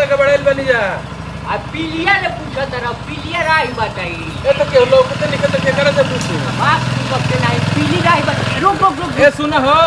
लगे बढ़ेल बनी जा आ पिलिया ले पूछा तरह पिलिया राही बताई ए तो के लोग के निकल के करे से पूछू बात करते नहीं पीली राही बताई रुक रुक रुक ए सुना हो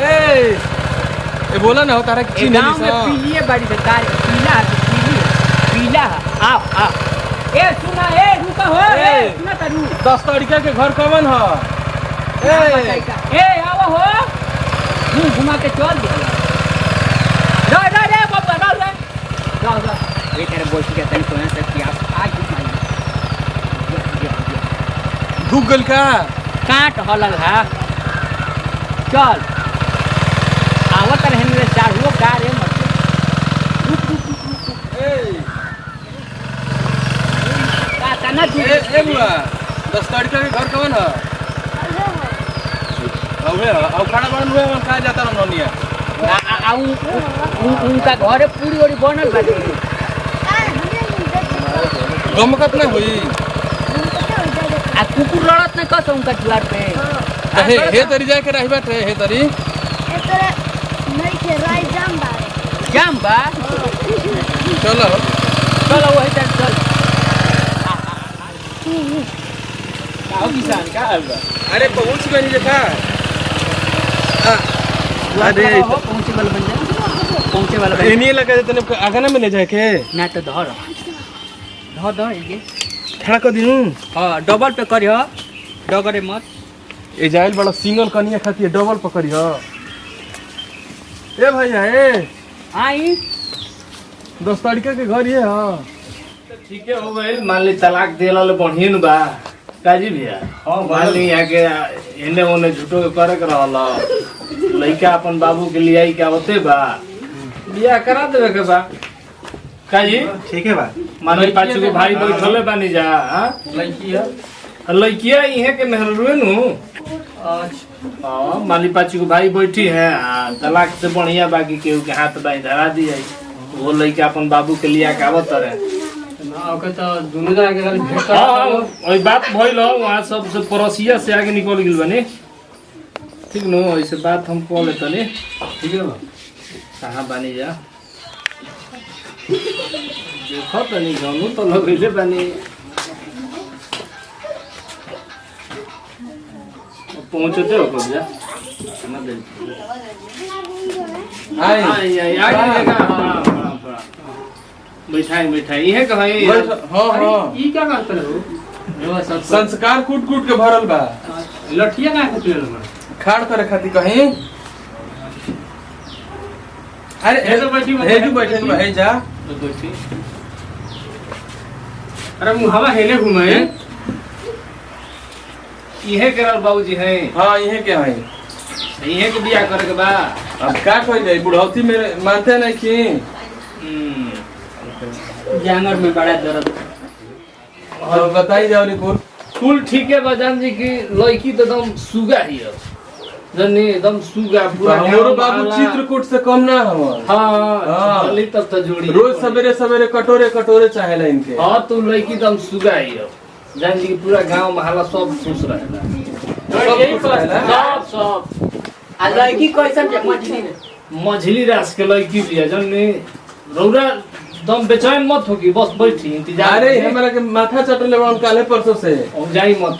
ए बोला ना हो तारा की चीन गांव में पिलिया बड़ी सरकार पीला पीला आ ए सुना ए रुका हो ए सुना तरू 10 तरीका के घर कवन ह ए आओ हो मुंह घुमा के चल दे रे बाबा रे ये तेरे बोल के तनी कोना से कि आप आज डूब गल का काट हलल है चल आवत रहन रे चाहू का रे मत ए का तना ए बुआ 10 तरीका के घर कवन ह अबे अब खाना बन हुए हम खा जाता ना ननिया उनका घर पूरी ओरी बनल बाटे गम कितना हुई आ कुकुर लड़त न कस उनका द्वार पे हे तरी जाए के रही बाटे हे तरी ए तोरे नहीं के राय जाम बा चलो वही तक चल आओ किसान का हाल बा अरे पहुंच गई देखा अरे पहुंचे वाला बन जा इन्हीं लगा तने आगे ना मिले जाए के ना तो धर ये खड़ा कर दिनु हां डबल पे करियो डगरे मत ए जाइल बड़ा सिंगल कनिया खाती है डबल पकड़ियो ए भैया ए आई 10 तरीका के घर ये हां ठीक है हो गई मान ली तलाक देला ले बढ़िया न बा काजी भैया हां मान ली यहाँ के एने ओने झूठो के करे के रहला लइका अपन बाबू के लिए आई के आवते बा बियाह करा देवे के बा काजी ठीक है बा मान ली पाछू के भाई बैठले बानी जा हां लइकिया इहे के मेहर रुए नु हां मान ली पाछू के भाई बैठी है तलाक से बढ़िया बाकी केहू के हाथ बाई धरा दी जाई वो लइका अपन बाबू के लिए के आवत रहे ओके तो दोनों जना के खाली भेट हाँ वही बात भइल वहाँ सबसे पड़ोसिया से आगे निकल गई बनी ठीक नो ऐसे बात हम कह लेते नहीं ठीक है बा कहाँ बनी जा देखो तनी जानू तो लगेले बनी पहुँचते हो कब जा ना दे आई आई आगे देखा मिठाई ये कहीं हां हां ई क्या करते हो संस्कार कूट कूट के भरल बा लठिया का खातिर में खाड़ करे खाती कहीं अरे हे तो बैठी हे जो बैठे बा हे जा बैठी अरे मुहावा हेले घुमे इहे करल बाबूजी है हां इहे के है इहे के बियाह करे के बा अब का कोई जाई बुढ़ौती मेरे मानते नहीं कि जानवर में बड़ा दर्द और बताई जाओ रिपोर्ट फुल ठीक है बजान जी की लड़की तो एकदम सुगा ही है जनी एकदम सुगा पूरा हमरो बाबू चित्रकूट से कम ना हमर हां जल्दी तब तो जोड़ी रोज सवेरे सवेरे कटोरे कटोरे चाहेला इनके हां तो लड़की एकदम सुगा ही है जान जी पूरा गांव महल्ला सब खुश रहेला सब खुश रहेला सब आ लड़की कैसन मछली मझली रास के लड़की भी है जनी रौरा दम बेचैन मत होगी बस बैठी इंतजार अरे हमरा के माथा चटले बन काले परसों से जाई मत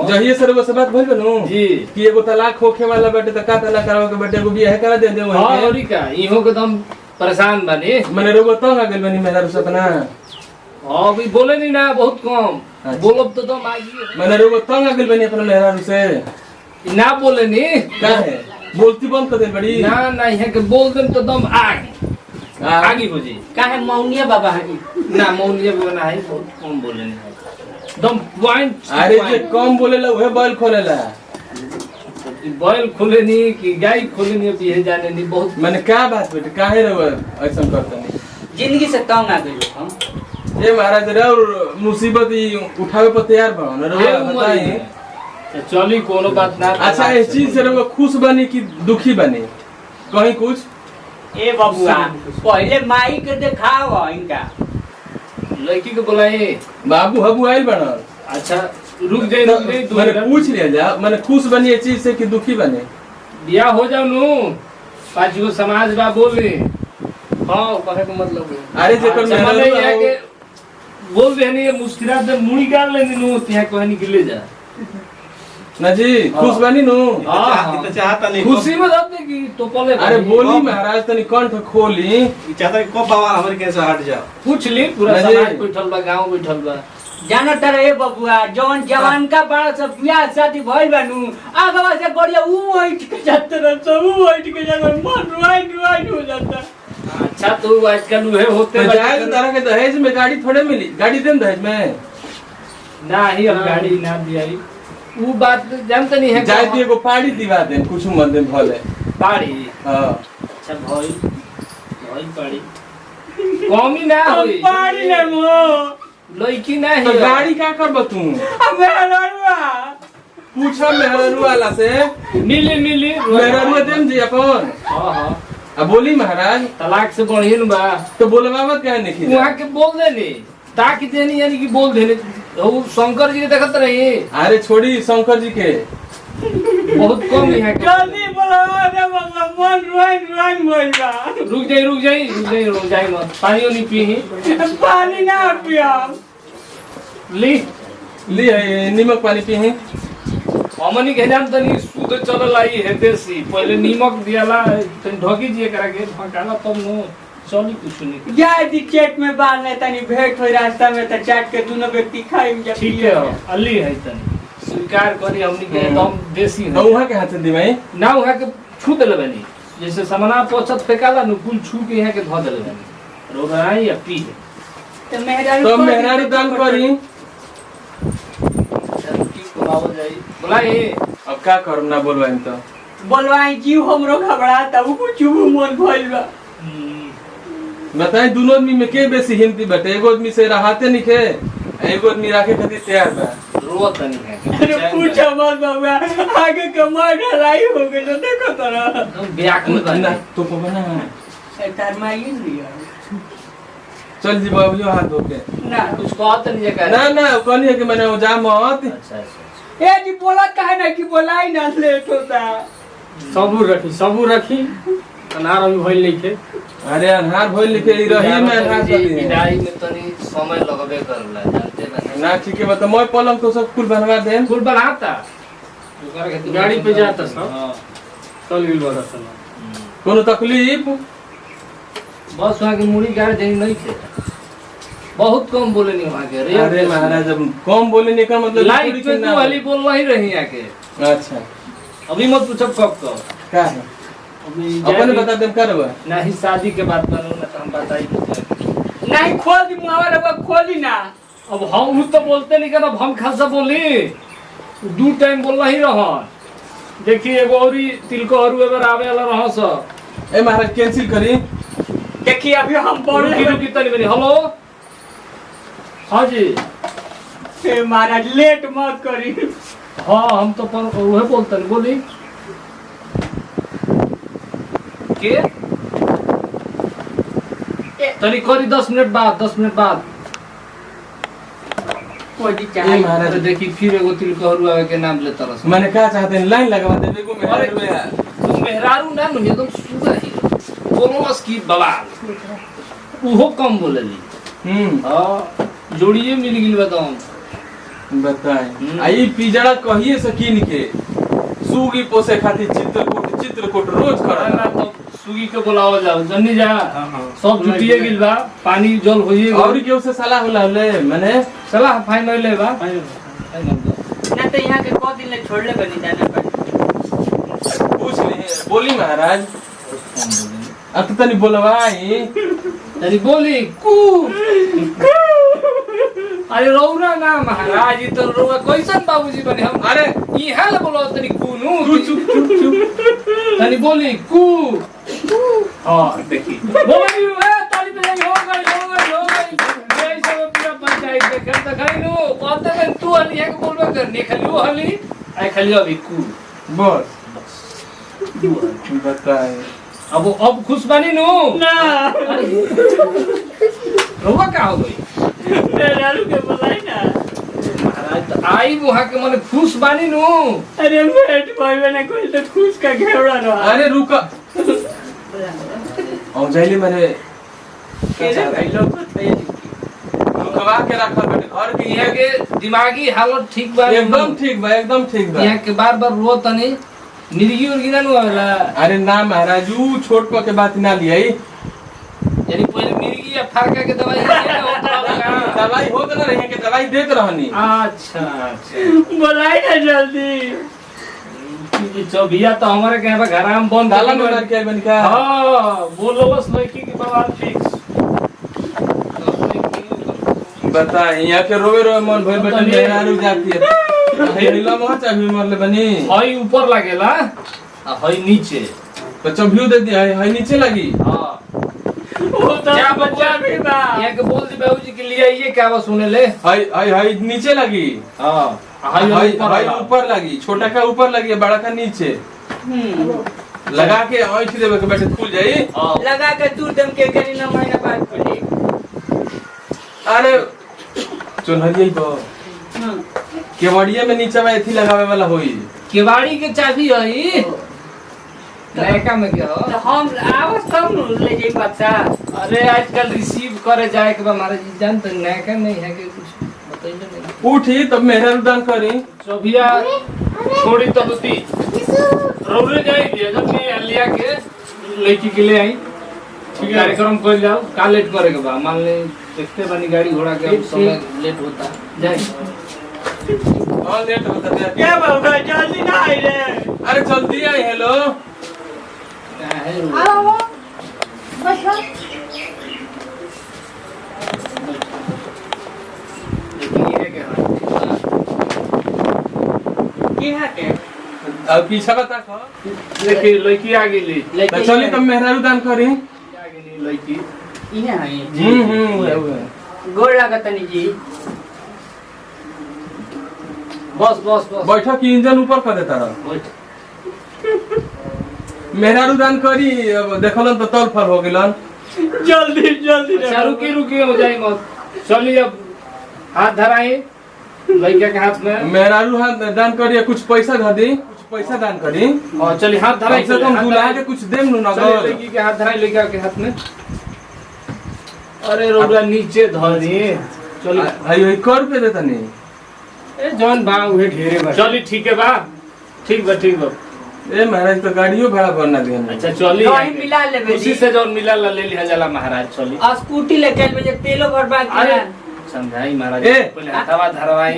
जहिए सर वो से बात भइल बनु जी कि एगो तलाक होखे वाला बेटे त का तलाक कराओ के बेटे को बियाह करा दे दे हां औरी का इहो के दम परेशान बनी मने रोबो तो आ गेल बनी मेरा सपना हां अभी बोले नहीं ना बहुत कम बोलब तो दम आगी मने रोबो तो आ गेल बनी अपना मेहरा से ना बोले नहीं का है बोलती बंद कर दे बड़ी ना यहाँ के बोल देम तो दम आगे हो जी काहे मौनिया बाबा है ना मौलिया बना है बहुत कम बोले नहीं दम पॉइंट अरे जे कम बोलेला उहे बैल खोलेला बैल खोले नहीं कि गाय खोले नहीं अभी है जाने नहीं बहुत मने क्या बात बेटे काहे रे ऐसा करता नहीं जिंदगी से तंग आ गइल हम ए महाराज रे और मुसीबत ही उठावे पर तैयार बा न रे बताई चली कोनो बात ना अच्छा इस चीज से रे खुश बनी कि दुखी बनी कहीं कुछ ए बबुआ पहले माई के दिखाओ इनका लड़की को बुलाए बाबू हबू आइल बना अच्छा रुक जाए मैंने पूछ लिया जा मैंने खुश बनी ये चीज से कि दुखी बने बियाह हो जाओ नु पाँच गो समाज बा बोले हाँ कहे का मतलब है। अरे जेकर अच्छा, मेहरारू माने यहाँ हो- के बोल दे नहीं मुस्कुरा दे मुड़ी गाल लेनी नु यहाँ कहनी के ले जा ना जी खुश बनी नु हाँ चाहता नहीं खुशी में रहते कि तो पले अरे बोली महाराज तनी कंठ खोली चाहता है कब बाबा हमारे कैसे हट जाओ पूछ ली पूरा नहीं। समाज बैठल बा गांव बैठल बा जानो तर ए बबुआ जवन जवान का बड़ा सब बियाह शादी भइल बानू आगवा से बढ़िया ऊ बैठ के जाते रह सब ऊ बैठ के जाते मन रुआई हो जाता। अच्छा तो आजकल उहे होते तो जाए तो तारा के दहेज में गाड़ी थोड़े मिली गाड़ी देम दहेज में ना ही अब गाड़ी ना दियाई वो बात जानते नहीं है जाए तो एगो पाड़ी दिवा देम कुछ मत देम भले पाड़ी हां अच्छा भाई पाड़ी कमी ना होई पाड़ी ले मो लड़की ना तो है गाड़ी का करब तू मेहरारुआ पूछा मेहरारू वाला से मिली मेहरारू देम जी अपन हां हां अब बोली महाराज तलाक से बढ़िया न बा तो बोलवा मत कहे नहीं वहां के बोल देने ताकि देनी यानी कि बोल देने वो शंकर जी के देखत रही अरे छोड़ी शंकर जी के बहुत कम यहाँ के जल्दी बोलो रे बाबा मन रुआई भइल बा रुक जाई मत पानी नहीं पी पानी ना पिया ली ली है नीमक पानी पी हैं हमनी के जान तनी सुध चलल आई है देसी पहले नीमक दियाला तनी ढोकी जी करा के फकाला तब नो चली कुछ नहीं जाए दी चेट में बांध ले तनी भेंट होई रास्ता में त चाट के दोनों व्यक्ति खाइम जा ठीक है अली है तनी स्वीकार करी हमनी के एकदम देसी तो है वहाँ के हाथ दी भाई ना वहाँ के छू देले बनी जैसे समना पोछत फेकाला नु कुल छू के यहाँ के धो देले बनी रोराई या पी तो मेहरारू तो मेहरारू दान करी बोलाई अब का करम ना बोलवाई तो बोलवाई जीव हमरो घबराता उ कुछ मन भइल बा बताई दोनों आदमी में के बेसी हिम्मती बटे एगो आदमी से रहते नहीं खे एगो आदमी राखे खातिर तैयार बा रोत नहीं है अरे पूछा मत बाबा आगे कमाई ढलाई हो गई तो देखो तरा ब्याक में ना बना तो पवन ना तार माई लिया चल जी बाबू हाथ धो के ना कुछ कहत नहीं है ना ना कहनी है कि मैंने वो जा मत अच्छा अच्छा ए जी बोला काहे ना कि बोलाई ना लेट होता सबूर रखी अनार अभी भइल नहीं थे अरे अनहार भइल लिखे ई रही में अनहार कर दी विदाई में तनी समय लगबे करला जानते ना ना ठीक है बता मैं पलंग तो सब कुल बनवा देम फूल बनाता गाड़ी पे जाता सब हाँ चल गेल बड़ा सन कोनो तकलीफ बस वहाँ के मुड़ी गाड़ देनी नहीं थे बहुत कम बोले नहीं वहाँ के अरे महाराज अब कम बोलने का मतलब लाइट थोड़ी पे कि तू ना- वाली बोल नहीं रही यहाँ के अच्छा अभी मत पूछो कब कब क्या है अभी अपने बता देम करबा नहीं शादी के बात करो ना तो हम बताई नहीं खोल दी मुहावा रे खोली ना अब हम तो बोलते नहीं कर अब हम खासा बोली दू टाइम बोल ही रह देखिए एगो औरी तिलकोहरू एबर आवे वाला रह सब ए महाराज कैंसिल करी देखिए अभी हम बोल रुकी रुकी तनी बनी हेलो हाँ जी ए महाराज लेट मत करी हाँ हम तो पर वह बोलते नहीं बोली के तनी करी 10 मिनट बाद कोई जी ए चाहे महाराज अरे देखी फिर एगो तिलकोहरू आवे के नाम ले तरस मैंने क्या चाहते हैं लाइन लगवा दे को अरे मेहरारू यार तुम मेहरारू ना मुझे एकदम सुगा ही बोलस की बवाल उहो कम बोलेली हाँ जोड़िए मिल गिल बताऊं बताए आई पिजड़ा कहिए सकीन के सूगी पोसे खातिर चित्रकूट रोज ना कर तो सुगी के बुलाओ जाओ जन्नी जा सब जुटिए गिल बा पानी जल होइए और केहू से सलाह होला ले मैंने सलाह फाइनल ले बा ना तो यहाँ के को दिन ले छोड़ले बनी जाना पर पूछ ली बोली महाराज अब तो तनी बोलवाई तरी बोली कू अरे रौरा ना महाराज तो रौरा कैसन बाबूजी बने हम अरे ई हाल बोलो तनी कूनू तू चुप चुप चुप तनी बोली कू हां देखी बोली ए ताली पे हो गई ये सब पूरा पंचायत देख त खाइनो कहते हैं तू हली है के बोलबे करनी खाली वो हली आई खाली अभी कू बस बताए अब खुश बनी नु ना रौवा का हो गई मेहरारू के बोलाई ना महाराज तो आई वहां के माने खुश बानी नु अरे भेंट भइबे ना कोई तो खुश का घेवड़ा रहा अरे रुक और जाइले मैंने रुकवा के रखल बाटे घर के यहाँ के दिमागी हालत ठीक बा एकदम ठीक बा, एकदम ठीक बा। यहाँ के बार बार रो तनी मिर्गी उर्गी ना आवेला। अरे ना महाराज, ऊ छोट प के बात ना लियाई। यानी पहले मिर्गी या फारका के दवाई ये होता दवाई होत ना रहे के दवाई देत रहनी। अच्छा अच्छा बोलाई ना जल्दी कि चौबिया तो हमारे के यहाँ घर में बंद ताला में लग गया बन का। हां बोलो बस लड़की की बवाल फिक्स। बता यहाँ के रोवे रोवे मन भइल बेटा मेहरा रुक जाती है। हेला मोह चाबी मरले बनी। हई ऊपर लागेला आ हई नीचे। तो चबियो दे दिया है नीचे लगी। हां वो तो क्या बच्चा भी बा यहाँ के बोल दी बाबूजी के लिए ये क्या बस सुने ले। हाय नीचे लगी। हां हाय ऊपर लगी, छोटा का ऊपर लगी, बड़ा का नीचे। लगा के ऐठ देबे के बेटे खुल जाई। लगा के दूर दम के करी ना महीना बाद खुली। अरे चुनहरिया तो केवड़िया में नीचे में एथी लगावे वाला होई। केवाड़ी के चाबी हई नयका में क्या हो। तो हम आवस तब न ले जाई बच्चा। अरे आजकल रिसीव करे जाए के बा महाराज जी जान तो नयका नहीं है कि कुछ बताइए नहीं। उठी तब मेहरा रुदान करी। चौबिया छोड़ी तो होती रोले जाएगी जब मैं लिया के लड़की के ले आई। ठीक है कार्यक्रम कर जाओ का लेट करे के बा मान ले देखते बनी गाड़ी घोड़ा के अब समय लेट होता जाए। हां लेट होता है। क्या बाबा जल्दी ना आई रे। अरे जल्दी आई। हेलो आओ बस की है के अब पीछे बता खा। देखिए लड़की आ गेली तो चली तब मेहरा रुदान करी। आ गेली लड़की इने है गोड़ लागत नहीं जी। बस बस बस बैठक की इंजन ऊपर कर देता रहा। मेहरा रुदान करी। अब देखलन तो तल फल हो गेलन। जल्दी जल्दी अच्छा रुकी रुकी हो जाए मत चलिए अब हाथ धराई लड़का के हाथ में। मेहरा रुदान दान करी, कुछ पैसा ध दी, कुछ पैसा दान करी। और चलिए हाथ धराई कम से कम दुल्हा के कुछ देम नु नगर। लड़की के हाथ धराई लड़का के हाथ में। अरे रोबरा नीचे धरी चलिए भाई कर पे देता नहीं। ए जौन बा उहे ढेरे बा चली ठीक है बा ठीक बा ठीक बा। ए महाराज तो गाड़ियों भाड़ा भरना दिया। अच्छा चली वही मिला लेबे उसी से जौन मिला ला ले लिया जाला महाराज चली। आ स्कूटी लेके आइल बजे तेलो बर्बाद अरे किया। समझाई महाराज ए! पहले हथवा धरवाई।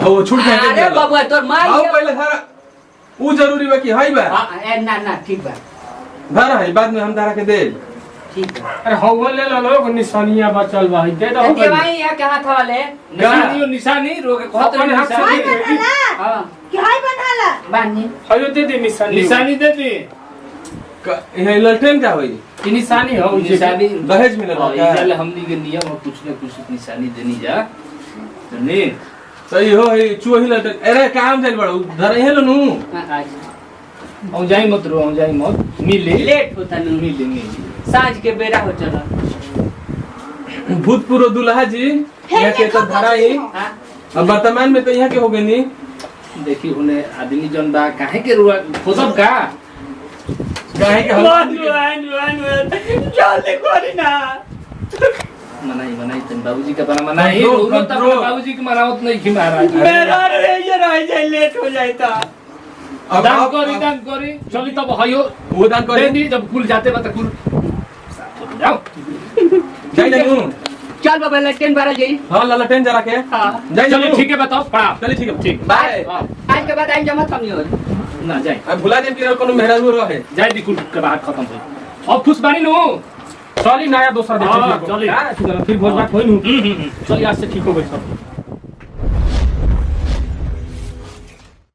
वो छूट के अरे बाबू तोर मार आओ पहले धारा। ऊ जरूरी बा कि हई बा ए ना ना ठीक बा धारा है, बाद में हम धारा के दे। ठीक बा। अरे हवा ले लो लोग निशानिया बचल बा दे दो। के भाई या के हाथ वाले निशानी रोके कहत अपने हाथ से निशानी दे। हां कि हाय बनाला बानी हयो दे दे निशानी। निशानी दे दी ये ललटेन का होई। की निशानी हो निशानी दहेज मिलल हाँ, का। इधर हमनी के नियम और कुछ न कुछ निशानी देनी जा नहीं सही हो है चूही ललटेन। अरे काम चल बड़ो धर हे लो नु। आज औ जाई मत रो औ जाई मत मिले लेट होता न मिले सांझ के बेरा हो चला। भूतपूर्व दुल्हा जी यहाँ के तो धरा ही। हां अब वर्तमान में तो यहाँ के हो गए नी। देखी उन्हें आदमी जन बा काहे के रुआ खोदब का काहे के हम जल्दी करी ना। मनाई मनाई तन बाबूजी का बना मनाई कंट्रोल, रो तब कंट्रोल। बाबूजी के मनावत नहीं की महाराज मेरा रे ये रह जाए लेट हो जाए ता। अब दान करी चली तब हयो वो दान दे करे दी जब कुल जाते बा त कुल जाओ जाई जाऊ। चल बाबा लेटेन बारा जाई। हां ललटेन जरा के हां जाई चलिए जाऊ। ठीक है बताओ पड़ा चलिए ठीक है ठीक बाय। आज के बाद आई जमा कम नहीं हो। ना जाए अब भुला दे कि कोनो मेहरा रू रहे। जाए दी कुल के बात खत्म हो अब खुश बानी नु चली नया दोसर हाँ, देखिए चली। फिर भोज बात होई नु चल आज से ठीक हो गई सब।